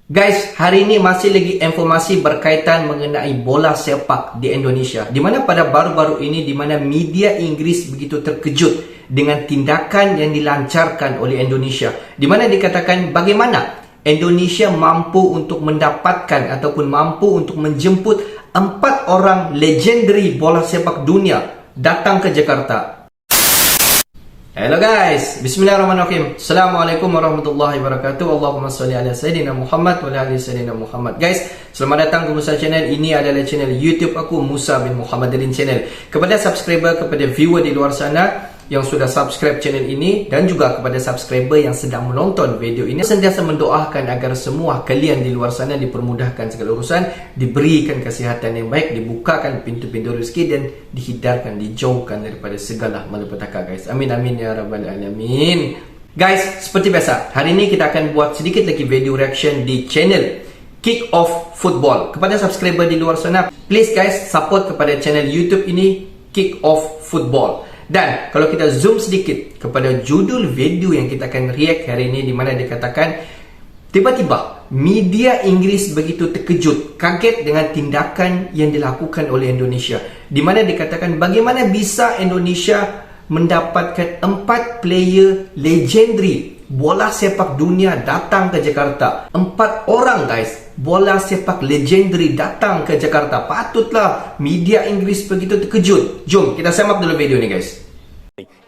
Guys, hari ini masih lagi informasi berkaitan mengenai bola sepak di Indonesia. Di mana pada baru-baru ini, di mana media Inggris begitu terkejut dengan tindakan yang dilancarkan oleh Indonesia. Di mana dikatakan bagaimana Indonesia mampu untuk mendapatkan ataupun mampu untuk menjemput 4 orang legendary bola sepak dunia datang ke Jakarta. Hello guys, bismillahirrahmanirrahim. Assalamualaikum warahmatullahi wabarakatuh. Allahumma salli ala Sayyidina Muhammad wa ala ali Sayyidina Muhammad. Guys, selamat datang ke Musa Channel. Ini adalah channel YouTube aku, Musa bin Muhammadin Channel. Kepada subscriber, kepada viewer di luar sana yang sudah subscribe channel ini, dan juga kepada subscriber yang sedang menonton video ini, sentiasa mendoakan agar semua kalian di luar sana dipermudahkan segala urusan, diberikan kesihatan yang baik, dibukakan pintu-pintu rezeki, dan dihindarkan, dijauhkan daripada segala malapetaka guys. Amin amin ya rabbal alamin. Guys, seperti biasa, hari ini kita akan buat sedikit lagi video reaction di channel Kick Off Football. Kepada subscriber di luar sana, please guys, support kepada channel YouTube ini, Kick Off Football. Dan kalau kita zoom sedikit kepada judul video yang kita akan react hari ini, di mana dikatakan tiba-tiba media Inggris begitu terkejut, kaget dengan tindakan yang dilakukan oleh Indonesia. Di mana dikatakan bagaimana bisa Indonesia mendapatkan 4 player legendary bola sepak dunia datang ke Jakarta. 4 orang guys, bola sepak legendary datang ke Jakarta. Patutlah media Inggris begitu terkejut. Jom kita simak dulu video ni guys.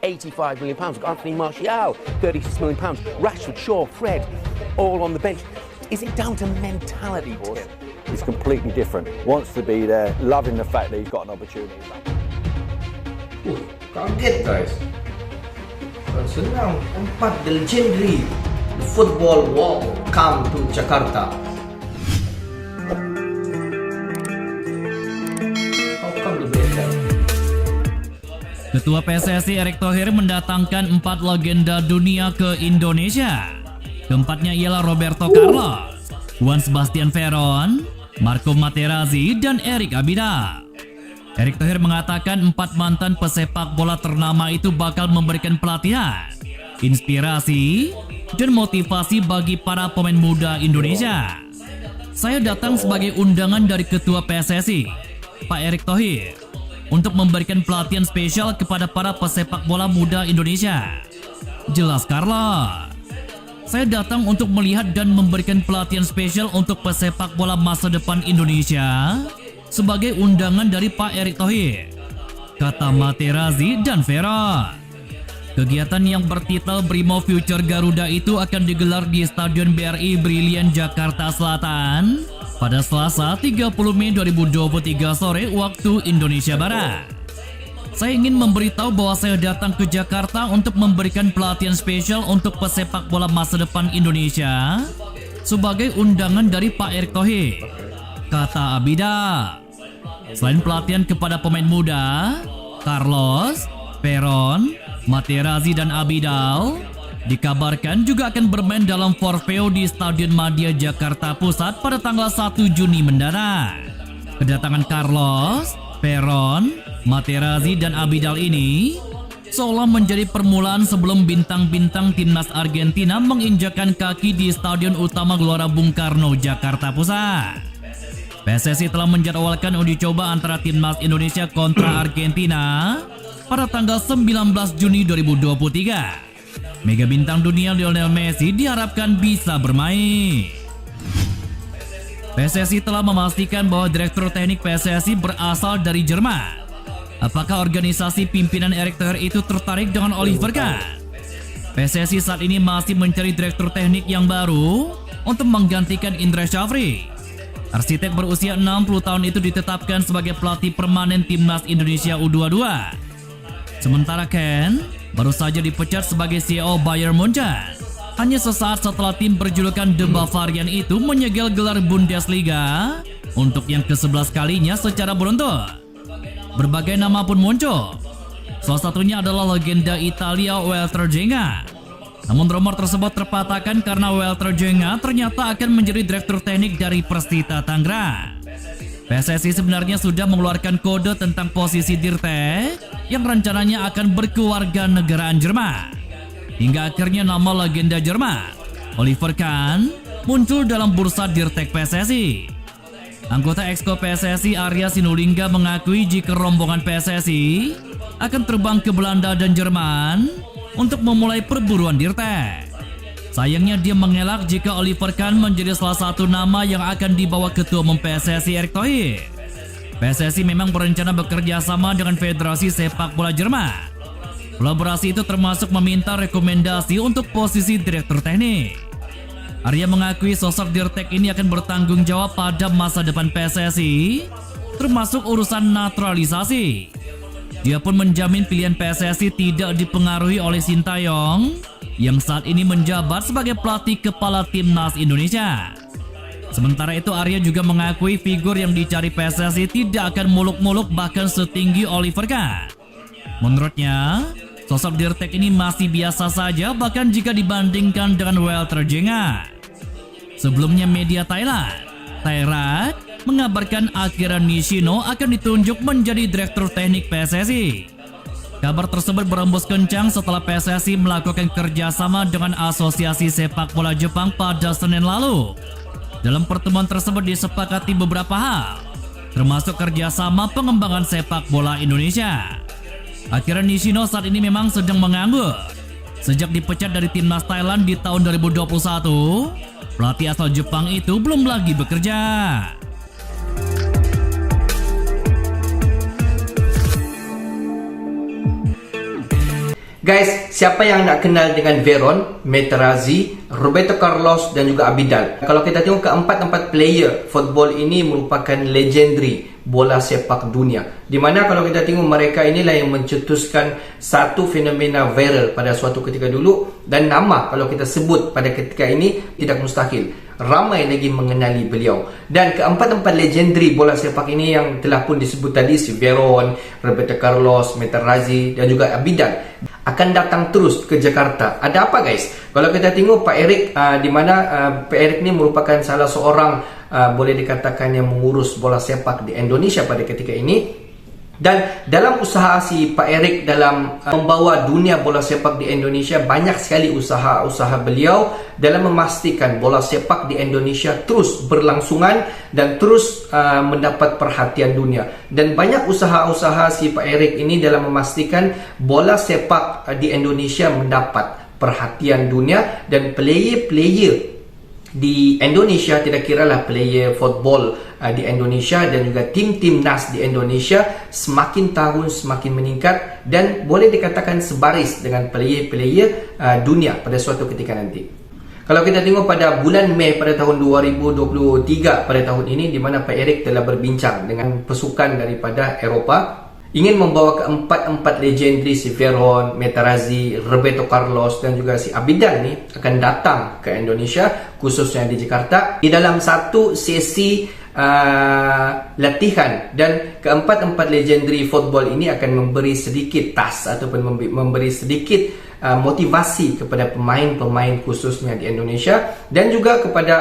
85 million pounds. Anthony Martial, 36 million pounds. Rashford, Shaw, Fred, all on the bench. Is it down to mentality, boys? He's completely different. Wants to be there, loving the fact that he's got an opportunity. Kaget guys. Senang, 4 legendary football wall come to Jakarta. How come the better? Ketua PSSI Erick Thohir mendatangkan 4 legenda dunia ke Indonesia. Keempatnya ialah Roberto Carlos, Juan Sebastian Veron, Marco Materazzi, dan Eric Abidal. Erick Thohir mengatakan 4 mantan pesepak bola ternama itu bakal memberikan pelatihan, inspirasi, dan motivasi bagi para pemain muda Indonesia. Saya datang sebagai undangan dari Ketua PSSI, Pak Erick Thohir, untuk memberikan pelatihan spesial kepada para pesepak bola muda Indonesia. Jelas Carlos. Saya datang untuk melihat dan memberikan pelatihan spesial untuk pesepak bola masa depan Indonesia sebagai undangan dari Pak Erick Thohir, kata Materazzi dan Veron. Kegiatan yang bertitel Brimo Future Garuda itu akan digelar di Stadion BRI Brilliant Jakarta Selatan pada Selasa 30 Mei 2023 sore waktu Indonesia Barat. Saya ingin memberitahu bahwa saya datang ke Jakarta untuk memberikan pelatihan spesial untuk pesepak bola masa depan Indonesia sebagai undangan dari Pak Erick Thohir, kata Abidal. Selain pelatihan kepada pemain muda, Carlos, Veron, Materazzi, dan Abidal dikabarkan juga akan bermain dalam Forfeo di Stadion Madia Jakarta Pusat pada tanggal 1 Juni mendatang. Kedatangan Carlos, Veron, Materazzi, dan Abidal ini seolah menjadi permulaan sebelum bintang-bintang timnas Argentina menginjakkan kaki di Stadion Utama Gelora Bung Karno, Jakarta Pusat. PSSI telah menjadwalkan uji coba antara timnas Indonesia kontra Argentina pada tanggal 19 Juni 2023. Mega bintang dunia Lionel Messi diharapkan bisa bermain. PSSI telah memastikan bahwa Direktur Teknik PSSI berasal dari Jerman. Apakah organisasi pimpinan Erick Thohir itu tertarik dengan Oliver Kahn? PSSI saat ini masih mencari Direktur Teknik yang baru untuk menggantikan Indra Syafri. Arsitek berusia 60 tahun itu ditetapkan sebagai pelatih permanen timnas Indonesia U22. Sementara Kahn baru saja dipecat sebagai CEO Bayern Munchen hanya sesaat setelah tim berjulukan The Bavarian itu menyegel gelar Bundesliga untuk yang ke-11 kalinya secara beruntun. Berbagai nama pun muncul. Salah satunya adalah legenda Italia Walter Zenga. Namun rumor tersebut terpatahkan karena Walter Zenga ternyata akan menjadi direktur teknik dari Persita Tangerang. PSSI sebenarnya sudah mengeluarkan kode tentang posisi Dirtek yang rencananya akan berkewarganegaraan Jerman. Hingga akhirnya nama legenda Jerman, Oliver Kahn, muncul dalam bursa Dirtek PSSI. Anggota Exco PSSI Arya Sinulinga mengakui jika rombongan PSSI akan terbang ke Belanda dan Jerman untuk memulai perburuan Dirtek. Sayangnya dia mengelak jika Oliver Kahn menjadi salah satu nama yang akan dibawa Ketua Umum PSSI Erick Thohir. PSSI memang berencana bekerja sama dengan Federasi Sepak Bola Jerman. Kolaborasi itu termasuk meminta rekomendasi untuk posisi Direktur Teknik. Arya mengakui sosok Dirtek ini akan bertanggung jawab pada masa depan PSSI, termasuk urusan naturalisasi. Dia pun menjamin pilihan PSSI tidak dipengaruhi oleh Sintayong yang saat ini menjabat sebagai pelatih kepala timnas Indonesia. Sementara itu Arya juga mengakui figur yang dicari PSSI tidak akan muluk-muluk bahkan setinggi Oliver Kahn. Menurutnya, sosok Dirtek ini masih biasa saja bahkan jika dibandingkan dengan Walter Jenga. Sebelumnya media Thailand, Thairat, mengabarkan Akira Nishino akan ditunjuk menjadi Direktur Teknik PSSI. Kabar tersebut berembus kencang setelah PSSI melakukan kerjasama dengan Asosiasi Sepak Bola Jepang pada Senin lalu. Dalam pertemuan tersebut disepakati beberapa hal, termasuk kerjasama pengembangan sepak bola Indonesia. Akira Nishino saat ini memang sedang menganggur. Sejak dipecat dari timnas Thailand di tahun 2021, pelatih asal Jepang itu belum lagi bekerja. Guys, siapa yang nak kenal dengan Veron, Materazzi, Roberto Carlos dan juga Abidal? Kalau kita tengok keempat-empat player football ini merupakan legendary bola sepak dunia. Di mana kalau kita tengok mereka inilah yang mencetuskan satu fenomena viral pada suatu ketika dulu, dan nama kalau kita sebut pada ketika ini tidak mustahil. Ramai lagi mengenali beliau. Dan keempat-empat legendary bola sepak ini yang telah pun disebut tadi, si Veron, Roberto Carlos, Materazzi dan juga Abidal akan datang terus ke Jakarta. Ada apa guys? Kalau kita tengok Pak Erick, di mana Pak Erick ini merupakan salah seorang boleh dikatakan yang mengurus bola sepak di Indonesia pada ketika ini. Dan dalam usaha si Pak Erick dalam membawa dunia bola sepak di Indonesia, banyak sekali usaha-usaha beliau dalam memastikan bola sepak di Indonesia terus berlangsungan dan terus mendapat perhatian dunia. Dan banyak usaha-usaha si Pak Erick ini dalam memastikan bola sepak di Indonesia mendapat perhatian dunia, dan player-player di Indonesia, tidak kiralah player football di Indonesia dan juga tim-tim nas di Indonesia semakin tahun semakin meningkat dan boleh dikatakan sebaris dengan player-player dunia pada suatu ketika nanti. Kalau kita tengok pada bulan Mei pada tahun 2023 pada tahun ini, di mana Pak Erick telah berbincang dengan pasukan daripada Eropah, ingin membawa keempat-empat legendary si Veron, Materazzi, Roberto Carlos dan juga si Abidal ni akan datang ke Indonesia, khususnya di Jakarta, di dalam satu sesi latihan. Dan keempat-empat legendary football ini akan memberi sedikit tas ataupun memberi sedikit motivasi kepada pemain-pemain khususnya di Indonesia dan juga kepada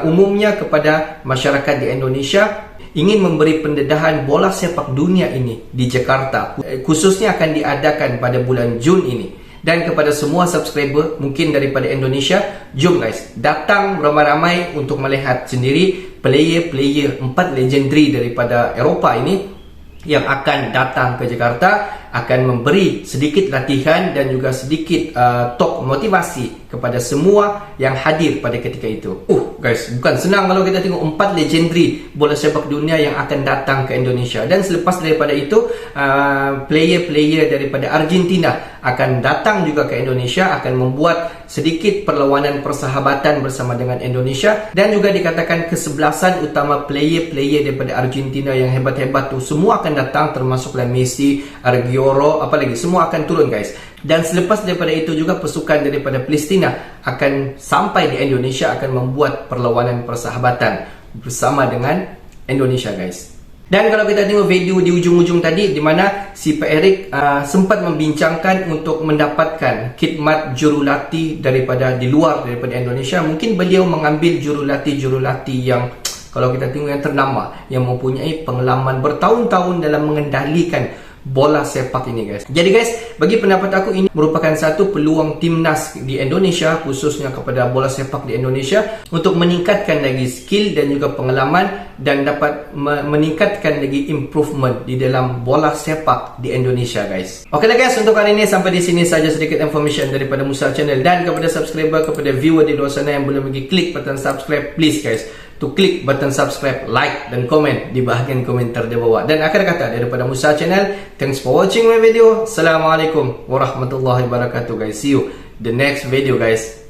umumnya kepada masyarakat di Indonesia, ingin memberi pendedahan bola sepak dunia ini di Jakarta, khususnya akan diadakan pada bulan Jun ini. Dan kepada semua subscriber mungkin daripada Indonesia, jom guys, datang ramai-ramai untuk melihat sendiri player-player 4 legendary daripada Eropah ini yang akan datang ke Jakarta, akan memberi sedikit latihan dan juga sedikit talk motivasi kepada semua yang hadir pada ketika itu. Guys, bukan senang kalau kita tengok 4 legendary bola sepak dunia yang akan datang ke Indonesia. Dan selepas daripada itu, player-player daripada Argentina akan datang juga ke Indonesia, akan membuat sedikit perlawanan persahabatan bersama dengan Indonesia. Dan juga dikatakan kesebelasan utama player-player daripada Argentina yang hebat-hebat tu semua akan datang, termasuklah Messi, Arguero, apa lagi, semua akan turun guys. Dan selepas daripada itu juga pasukan daripada Palestina akan sampai di Indonesia, akan membuat perlawanan persahabatan bersama dengan Indonesia guys. Dan kalau kita tengok video di ujung-ujung tadi, di mana si Pak Erick sempat membincangkan untuk mendapatkan khidmat jurulatih daripada di luar daripada Indonesia. Mungkin beliau mengambil jurulatih yang kalau kita tengok yang ternama, yang mempunyai pengalaman bertahun-tahun dalam mengendalikan bola sepak ini guys. Jadi guys, bagi pendapat aku ini merupakan satu peluang timnas di Indonesia, khususnya kepada bola sepak di Indonesia, untuk meningkatkan lagi skill dan juga pengalaman dan dapat meningkatkan lagi improvement di dalam bola sepak di Indonesia guys. Oke lah guys, untuk kali ini sampai di sini saja sedikit information daripada Musa Channel, dan kepada subscriber, kepada viewer di luar sana yang belum lagi klik button subscribe, please guys to klik button subscribe, like dan komen di bahagian komentar di bawah. Dan akhir kata daripada Musa Channel, thanks for watching my video. Assalamualaikum warahmatullahi wabarakatuh guys. See you the next video guys.